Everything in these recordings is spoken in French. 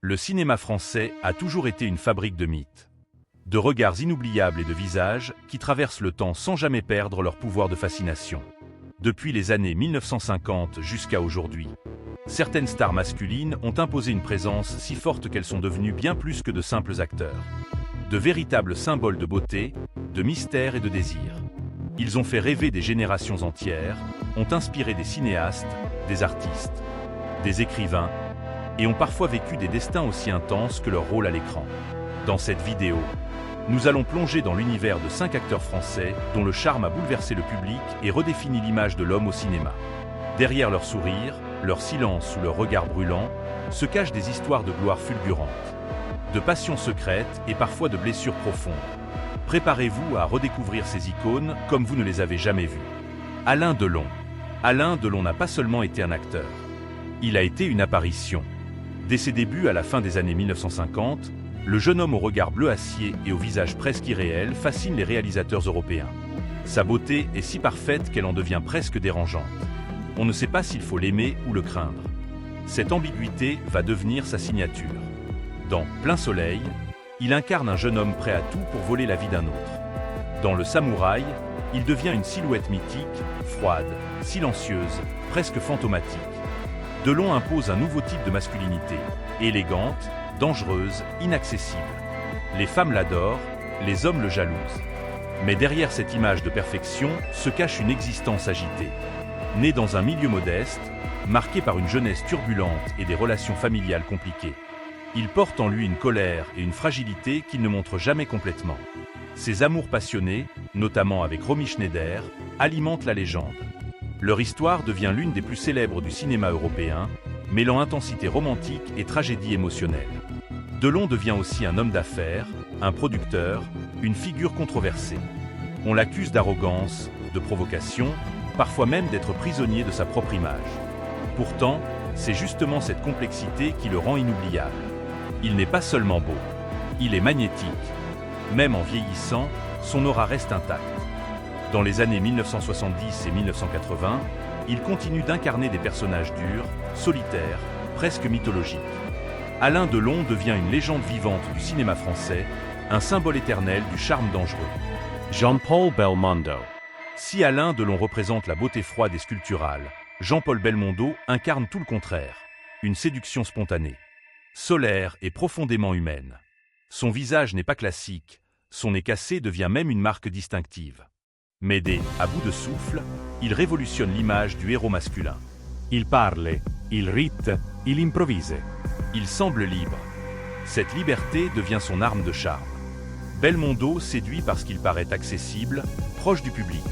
Le cinéma français a toujours été une fabrique de mythes. De regards inoubliables et de visages qui traversent le temps sans jamais perdre leur pouvoir de fascination. Depuis les années 1950 jusqu'à aujourd'hui, certaines stars masculines ont imposé une présence si forte qu'elles sont devenues bien plus que de simples acteurs. De véritables symboles de beauté, de mystère et de désir. Ils ont fait rêver des générations entières, ont inspiré des cinéastes, des artistes, des écrivains, et ont parfois vécu des destins aussi intenses que leur rôle à l'écran. Dans cette vidéo, nous allons plonger dans l'univers de 5 acteurs français dont le charme a bouleversé le public et redéfini l'image de l'homme au cinéma. Derrière leur sourire, leur silence ou leur regard brûlant, se cachent des histoires de gloire fulgurante, de passions secrètes et parfois de blessures profondes. Préparez-vous à redécouvrir ces icônes comme vous ne les avez jamais vues. Alain Delon. Alain Delon n'a pas seulement été un acteur. Il a été une apparition. Dès ses débuts à la fin des années 1950, le jeune homme au regard bleu acier et au visage presque irréel fascine les réalisateurs européens. Sa beauté est si parfaite qu'elle en devient presque dérangeante. On ne sait pas s'il faut l'aimer ou le craindre. Cette ambiguïté va devenir sa signature. Dans Plein Soleil, il incarne un jeune homme prêt à tout pour voler la vie d'un autre. Dans Le Samouraï, il devient une silhouette mythique, froide, silencieuse, presque fantomatique. Delon impose un nouveau type de masculinité, élégante, dangereuse, inaccessible. Les femmes l'adorent, les hommes le jalousent. Mais derrière cette image de perfection se cache une existence agitée. Né dans un milieu modeste, marqué par une jeunesse turbulente et des relations familiales compliquées, il porte en lui une colère et une fragilité qu'il ne montre jamais complètement. Ses amours passionnés, notamment avec Romy Schneider, alimentent la légende. Leur histoire devient l'une des plus célèbres du cinéma européen, mêlant intensité romantique et tragédie émotionnelle. Delon devient aussi un homme d'affaires, un producteur, une figure controversée. On l'accuse d'arrogance, de provocation, parfois même d'être prisonnier de sa propre image. Pourtant, c'est justement cette complexité qui le rend inoubliable. Il n'est pas seulement beau, il est magnétique. Même en vieillissant, son aura reste intacte. Dans les années 1970 et 1980, il continue d'incarner des personnages durs, solitaires, presque mythologiques. Alain Delon devient une légende vivante du cinéma français, un symbole éternel du charme dangereux. Jean-Paul Belmondo. Si Alain Delon représente la beauté froide et sculpturale, Jean-Paul Belmondo incarne tout le contraire, une séduction spontanée, solaire et profondément humaine. Son visage n'est pas classique, son nez cassé devient même une marque distinctive. Médée, à bout de souffle, il révolutionne l'image du héros masculin. Il parle, il rite, il improvise. Il semble libre. Cette liberté devient son arme de charme. Belmondo séduit parce qu'il paraît accessible, proche du public.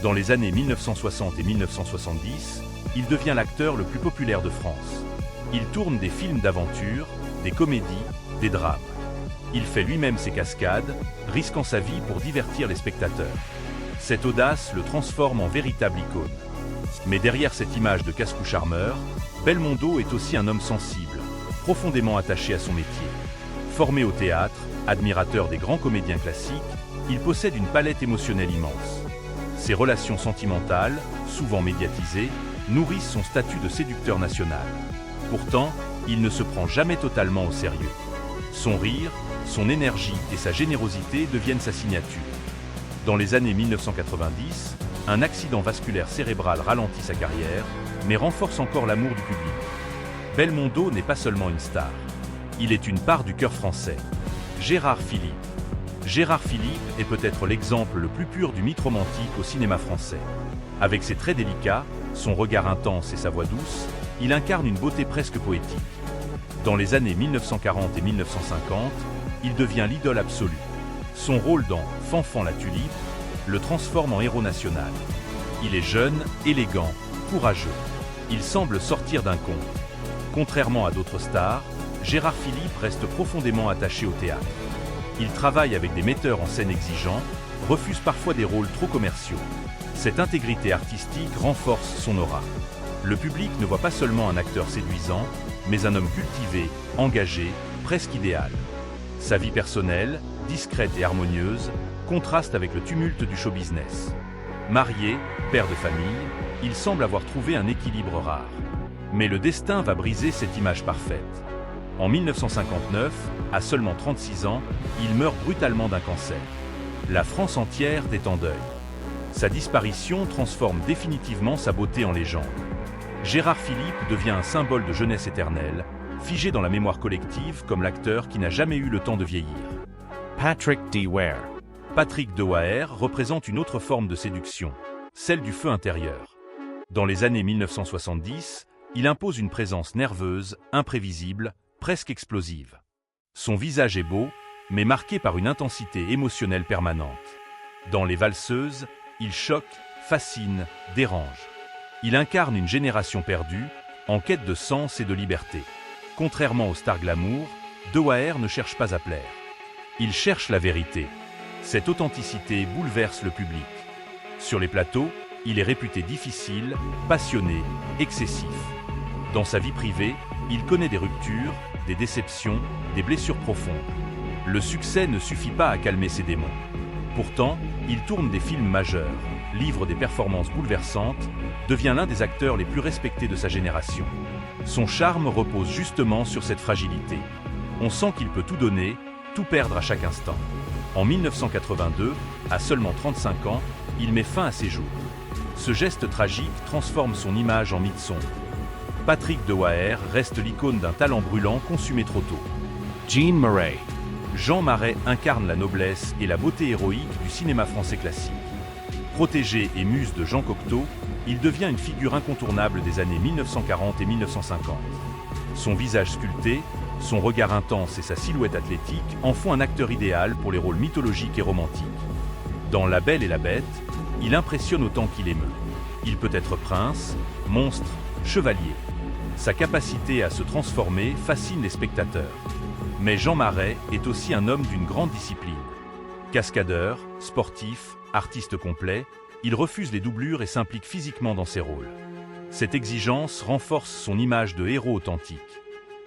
Dans les années 1960 et 1970, il devient l'acteur le plus populaire de France. Il tourne des films d'aventure, des comédies, des drames. Il fait lui-même ses cascades, risquant sa vie pour divertir les spectateurs. Cette audace le transforme en véritable icône. Mais derrière cette image de casse-cou charmeur, Belmondo est aussi un homme sensible, profondément attaché à son métier. Formé au théâtre, admirateur des grands comédiens classiques, il possède une palette émotionnelle immense. Ses relations sentimentales, souvent médiatisées, nourrissent son statut de séducteur national. Pourtant, il ne se prend jamais totalement au sérieux. Son rire, son énergie et sa générosité deviennent sa signature. Dans les années 1990, un accident vasculaire cérébral ralentit sa carrière, mais renforce encore l'amour du public. Belmondo n'est pas seulement une star. Il est une part du cœur français. Gérard Philippe. Gérard Philippe est peut-être l'exemple le plus pur du mythe romantique au cinéma français. Avec ses traits délicats, son regard intense et sa voix douce, il incarne une beauté presque poétique. Dans les années 1940 et 1950, il devient l'idole absolue. Son rôle dans Fanfan la Tulipe le transforme en héros national. Il est jeune, élégant, courageux. Il semble sortir d'un conte. Contrairement à d'autres stars, Gérard Philippe reste profondément attaché au théâtre. Il travaille avec des metteurs en scène exigeants, refuse parfois des rôles trop commerciaux. Cette intégrité artistique renforce son aura. Le public ne voit pas seulement un acteur séduisant, mais un homme cultivé, engagé, presque idéal. Sa vie personnelle, discrète et harmonieuse, contraste avec le tumulte du show business. Marié, père de famille, il semble avoir trouvé un équilibre rare. Mais le destin va briser cette image parfaite. En 1959, à seulement 36 ans, il meurt brutalement d'un cancer. La France entière est en deuil. Sa disparition transforme définitivement sa beauté en légende. Gérard Philipe devient un symbole de jeunesse éternelle, figé dans la mémoire collective comme l'acteur qui n'a jamais eu le temps de vieillir. Patrick De Waer. Patrick De Waer représente une autre forme de séduction, celle du feu intérieur. Dans les années 1970, il impose une présence nerveuse, imprévisible, presque explosive. Son visage est beau, mais marqué par une intensité émotionnelle permanente. Dans Les Valseuses, il choque, fascine, dérange. Il incarne une génération perdue, en quête de sens et de liberté. Contrairement aux stars glamour, De Waer ne cherche pas à plaire. Il cherche la vérité. Cette authenticité bouleverse le public. Sur les plateaux, il est réputé difficile, passionné, excessif. Dans sa vie privée, il connaît des ruptures, des déceptions, des blessures profondes. Le succès ne suffit pas à calmer ses démons. Pourtant, il tourne des films majeurs, livre des performances bouleversantes, devient l'un des acteurs les plus respectés de sa génération. Son charme repose justement sur cette fragilité. On sent qu'il peut tout donner, tout perdre à chaque instant. En 1982, à seulement 35 ans, il met fin à ses jours. Ce geste tragique transforme son image en mythe sombre. Patrick De Waer reste l'icône d'un talent brûlant consumé trop tôt. Jean Marais. Jean Marais incarne la noblesse et la beauté héroïque du cinéma français classique. Protégé et muse de Jean Cocteau, il devient une figure incontournable des années 1940 et 1950. Son visage sculpté, son regard intense et sa silhouette athlétique en font un acteur idéal pour les rôles mythologiques et romantiques. Dans La Belle et la Bête, il impressionne autant qu'il émeut. Il peut être prince, monstre, chevalier. Sa capacité à se transformer fascine les spectateurs. Mais Jean Marais est aussi un homme d'une grande discipline. Cascadeur, sportif, artiste complet, il refuse les doublures et s'implique physiquement dans ses rôles. Cette exigence renforce son image de héros authentique.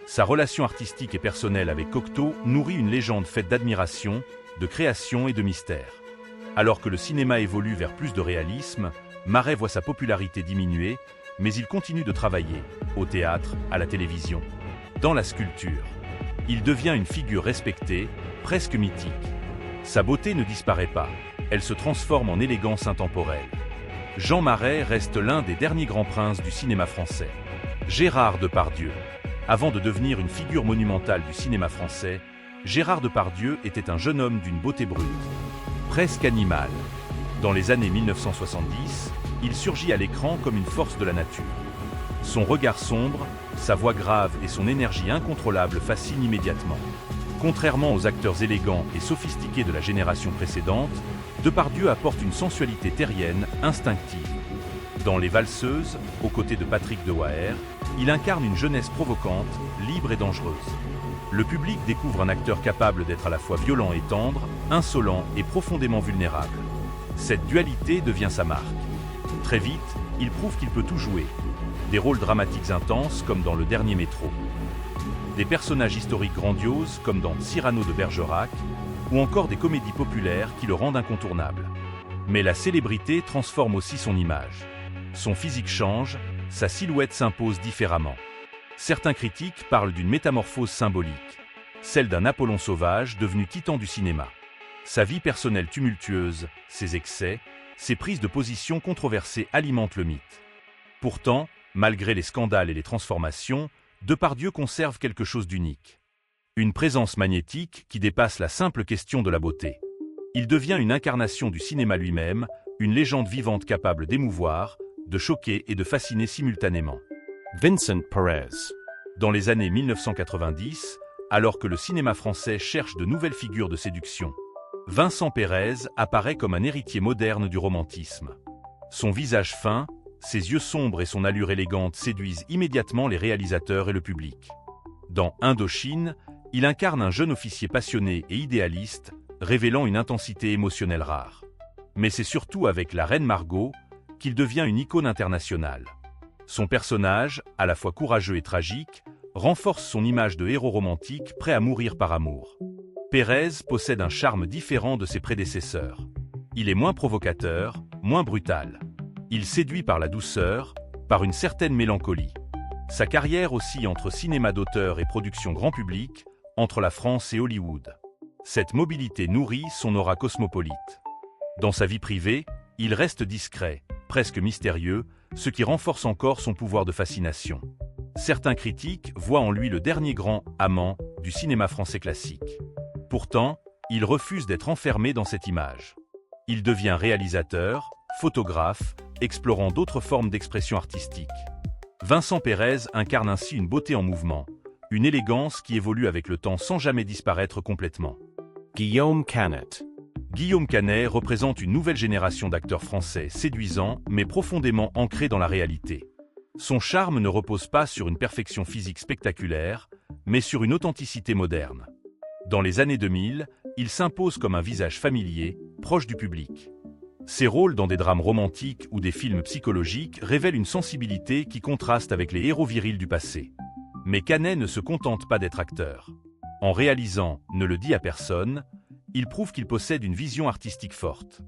Sa relation artistique et personnelle avec Cocteau nourrit une légende faite d'admiration, de création et de mystère. Alors que le cinéma évolue vers plus de réalisme, Marais voit sa popularité diminuer, mais il continue de travailler, au théâtre, à la télévision, dans la sculpture. Il devient une figure respectée, presque mythique. Sa beauté ne disparaît pas, elle se transforme en élégance intemporelle. Jean Marais reste l'un des derniers grands princes du cinéma français. Gérard Depardieu. Avant de devenir une figure monumentale du cinéma français, Gérard Depardieu était un jeune homme d'une beauté brute, presque animale. Dans les années 1970, il surgit à l'écran comme une force de la nature. Son regard sombre, sa voix grave et son énergie incontrôlable fascinent immédiatement. Contrairement aux acteurs élégants et sophistiqués de la génération précédente, Depardieu apporte une sensualité terrienne, instinctive. Dans Les Valseuses, aux côtés de Patrick De Waer, il incarne une jeunesse provocante, libre et dangereuse. Le public découvre un acteur capable d'être à la fois violent et tendre, insolent et profondément vulnérable. Cette dualité devient sa marque. Très vite, il prouve qu'il peut tout jouer. Des rôles dramatiques intenses comme dans Le Dernier Métro. Des personnages historiques grandioses comme dans Cyrano de Bergerac, ou encore des comédies populaires qui le rendent incontournable. Mais la célébrité transforme aussi son image. Son physique change, sa silhouette s'impose différemment. Certains critiques parlent d'une métamorphose symbolique, celle d'un Apollon sauvage devenu titan du cinéma. Sa vie personnelle tumultueuse, ses excès, ses prises de position controversées alimentent le mythe. Pourtant, malgré les scandales et les transformations, Depardieu conserve quelque chose d'unique. Une présence magnétique qui dépasse la simple question de la beauté. Il devient une incarnation du cinéma lui-même, une légende vivante capable d'émouvoir, de choquer et de fasciner simultanément. Vincent Perez. Dans les années 1990, alors que le cinéma français cherche de nouvelles figures de séduction, Vincent Perez apparaît comme un héritier moderne du romantisme. Son visage fin, ses yeux sombres et son allure élégante séduisent immédiatement les réalisateurs et le public. Dans Indochine, il incarne un jeune officier passionné et idéaliste, révélant une intensité émotionnelle rare. Mais c'est surtout avec La Reine Margot qu'il devient une icône internationale. Son personnage, à la fois courageux et tragique, renforce son image de héros romantique prêt à mourir par amour. Pérez possède un charme différent de ses prédécesseurs. Il est moins provocateur, moins brutal. Il séduit par la douceur, par une certaine mélancolie. Sa carrière oscille entre cinéma d'auteur et production grand public, entre la France et Hollywood. Cette mobilité nourrit son aura cosmopolite. Dans sa vie privée, il reste discret, presque mystérieux, ce qui renforce encore son pouvoir de fascination. Certains critiques voient en lui le dernier grand amant du cinéma français classique. Pourtant, il refuse d'être enfermé dans cette image. Il devient réalisateur, photographe, explorant d'autres formes d'expression artistique. Vincent Pérez incarne ainsi une beauté en mouvement, une élégance qui évolue avec le temps sans jamais disparaître complètement. Guillaume Canet. Guillaume Canet représente une nouvelle génération d'acteurs français séduisants mais profondément ancrés dans la réalité. Son charme ne repose pas sur une perfection physique spectaculaire, mais sur une authenticité moderne. Dans les années 2000, il s'impose comme un visage familier, proche du public. Ses rôles dans des drames romantiques ou des films psychologiques révèlent une sensibilité qui contraste avec les héros virils du passé. Mais Canet ne se contente pas d'être acteur. En réalisant Ne le dit à personne, il prouve qu'il possède une vision artistique forte.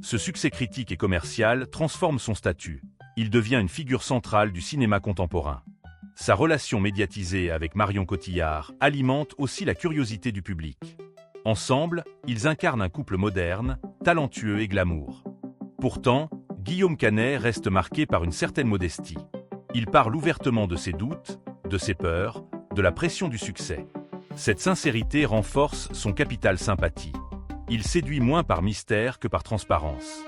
Ce succès critique et commercial transforme son statut. Il devient une figure centrale du cinéma contemporain. Sa relation médiatisée avec Marion Cotillard alimente aussi la curiosité du public. Ensemble, ils incarnent un couple moderne, talentueux et glamour. Pourtant, Guillaume Canet reste marqué par une certaine modestie. Il parle ouvertement de ses doutes, de ses peurs, de la pression du succès. Cette sincérité renforce son capital sympathie. Il séduit moins par mystère que par transparence.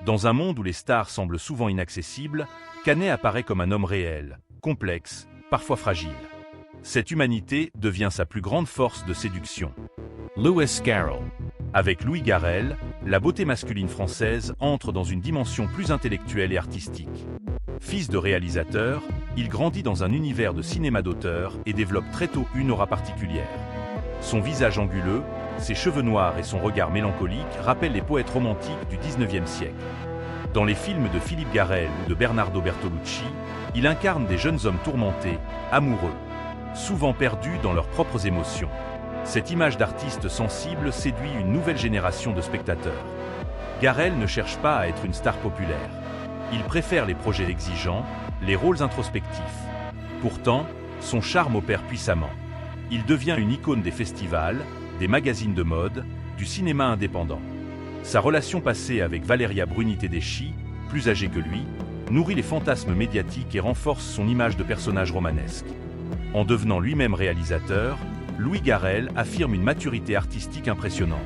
Dans un monde où les stars semblent souvent inaccessibles, Canet apparaît comme un homme réel, complexe, parfois fragile. Cette humanité devient sa plus grande force de séduction. Lewis Carroll. Avec Louis Garrel, la beauté masculine française entre dans une dimension plus intellectuelle et artistique. Fils de réalisateur, il grandit dans un univers de cinéma d'auteur et développe très tôt une aura particulière. Son visage anguleux, ses cheveux noirs et son regard mélancolique rappellent les poètes romantiques du XIXe siècle. Dans les films de Philippe Garrel ou de Bernardo Bertolucci, il incarne des jeunes hommes tourmentés, amoureux, souvent perdus dans leurs propres émotions. Cette image d'artiste sensible séduit une nouvelle génération de spectateurs. Garrel ne cherche pas à être une star populaire. Il préfère les projets exigeants, les rôles introspectifs. Pourtant, son charme opère puissamment. Il devient une icône des festivals, des magazines de mode, du cinéma indépendant. Sa relation passée avec Valeria Bruni Tedeschi, plus âgée que lui, nourrit les fantasmes médiatiques et renforce son image de personnage romanesque. En devenant lui-même réalisateur, Louis Garrel affirme une maturité artistique impressionnante.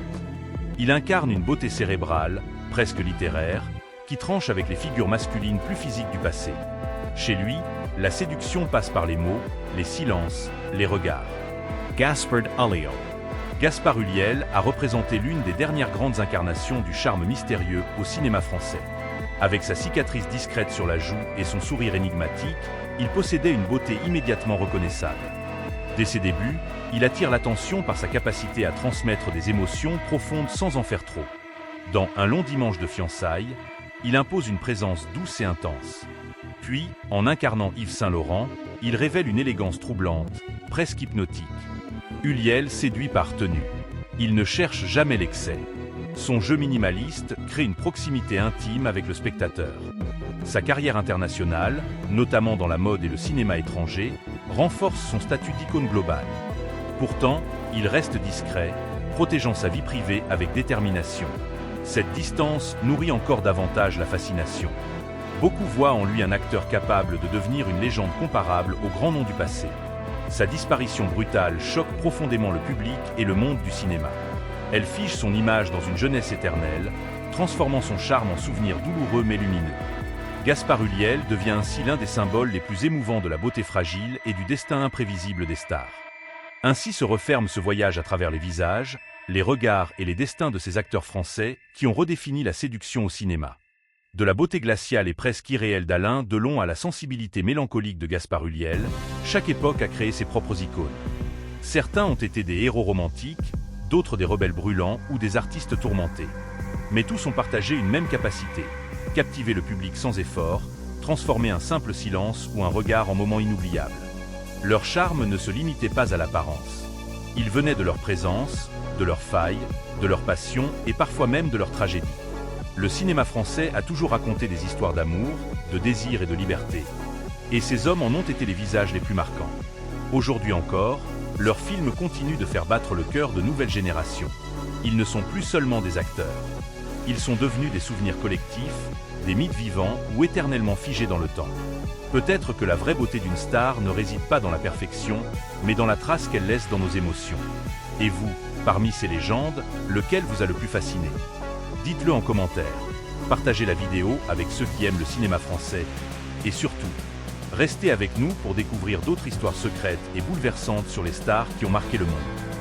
Il incarne une beauté cérébrale, presque littéraire, qui tranche avec les figures masculines plus physiques du passé. Chez lui, la séduction passe par les mots, les silences, les regards. Gaspard Ulliel. Gaspard Ulliel a représenté l'une des dernières grandes incarnations du charme mystérieux au cinéma français. Avec sa cicatrice discrète sur la joue et son sourire énigmatique, il possédait une beauté immédiatement reconnaissable. Dès ses débuts, il attire l'attention par sa capacité à transmettre des émotions profondes sans en faire trop. Dans Un long dimanche de fiançailles, il impose une présence douce et intense. Puis, en incarnant Yves Saint-Laurent, il révèle une élégance troublante, presque hypnotique. Ulliel séduit par tenue. Il ne cherche jamais l'excès. Son jeu minimaliste crée une proximité intime avec le spectateur. Sa carrière internationale, notamment dans la mode et le cinéma étranger, renforce son statut d'icône globale. Pourtant, il reste discret, protégeant sa vie privée avec détermination. Cette distance nourrit encore davantage la fascination. Beaucoup voient en lui un acteur capable de devenir une légende comparable aux grands noms du passé. Sa disparition brutale choque profondément le public et le monde du cinéma. Elle fige son image dans une jeunesse éternelle, transformant son charme en souvenir douloureux mais lumineux. Gaspard Ulliel devient ainsi l'un des symboles les plus émouvants de la beauté fragile et du destin imprévisible des stars. Ainsi se referme ce voyage à travers les visages, les regards et les destins de ces acteurs français qui ont redéfini la séduction au cinéma. De la beauté glaciale et presque irréelle d'Alain Delon à la sensibilité mélancolique de Gaspard Ulliel, chaque époque a créé ses propres icônes. Certains ont été des héros romantiques, d'autres des rebelles brûlants ou des artistes tourmentés. Mais tous ont partagé une même capacité, captiver le public sans effort, transformer un simple silence ou un regard en moment inoubliable. Leur charme ne se limitait pas à l'apparence. Il venait de leur présence, de leurs failles, de leur passion et parfois même de leur tragédie. Le cinéma français a toujours raconté des histoires d'amour, de désir et de liberté. Et ces hommes en ont été les visages les plus marquants. Aujourd'hui encore, leurs films continuent de faire battre le cœur de nouvelles générations. Ils ne sont plus seulement des acteurs. Ils sont devenus des souvenirs collectifs, des mythes vivants ou éternellement figés dans le temps. Peut-être que la vraie beauté d'une star ne réside pas dans la perfection, mais dans la trace qu'elle laisse dans nos émotions. Et vous, parmi ces légendes, lequel vous a le plus fasciné? Dites-le en commentaire. Partagez la vidéo avec ceux qui aiment le cinéma français. Et surtout, restez avec nous pour découvrir d'autres histoires secrètes et bouleversantes sur les stars qui ont marqué le monde.